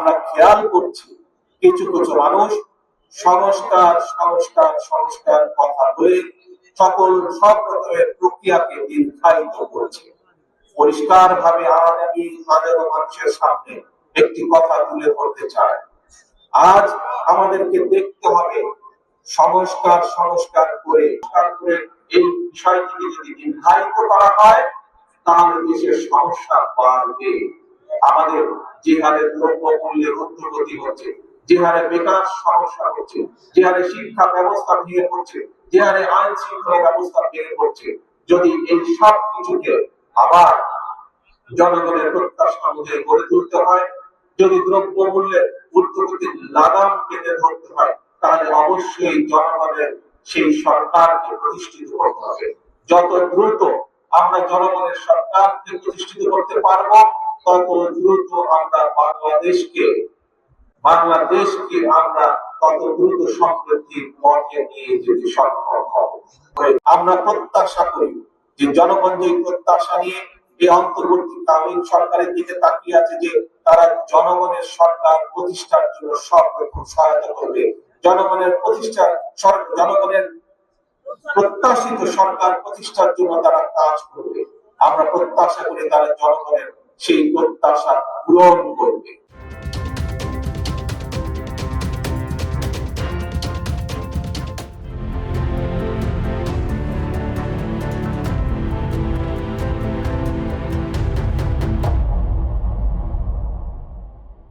আমরা খেয়াল করছি কিছু কিছু মানুষ সংস্কার সংস্কার সংস্কার কথা বলে সব রকমের প্রক্রিয়াকে দীর্ঘায়িত করছে। পরিষ্কার ভাবে আমি হাজারো মানুষের সামনে একটি কথা তুলে ধরতে চাই। আজ আমাদেরকে দেখতে হবে সংস্কার সংস্কার করে এই বিষয়টিকে যদি দীর্ঘায়িত করা হয় তাহলে দেশের সমস্যা বাড়বে। আমাদের যে হারে দ্রব্যমূল্যের ঊর্ধ্বগতি হচ্ছে, যে হারে বেকার সমস্যা হচ্ছে, যে হারে শিক্ষা ব্যবস্থা ভেঙে পড়ছে, যে হারে আইন শৃঙ্খলা ব্যবস্থা ভেঙে পড়ছে, যদি এই সব কিছুকে আবার জনগণের প্রত্যাশা অনুযায়ী গড়ে তুলতে হয়, যদি দ্রব্যমূল্যের ঊর্ধ্বগতির লাগাম কেটে ধরতে হয়, তাহলে অবশ্যই জনগণের সেই সরকারকে প্রতিষ্ঠিত করতে হবে। যত দ্রুত আমরা জনগণের সরকারকে প্রতিষ্ঠিত করতে পারবো, তত দ্রুত আমরা বাংলাদেশকে আমরা তত দ্রুত সমৃদ্ধির পথে নিয়ে যেতে সক্ষম হব। আমরা প্রত্যাশা করি যে জনগণ যে প্রত্যাশা নিয়ে এই অন্তর্বর্তীকালীন সরকারের দিকে তাকিয়ে আছে যে তারা জনগণের সরকার প্রতিষ্ঠার জন্য সব রকম সহায়তা করবে, জনগণের প্রত্যাশিত সরকার প্রতিষ্ঠার জন্য তারা কাজ করবে। আমরা প্রত্যাশা করি তারা জনগণের সেই প্রত্যাশা পূরণ করবে।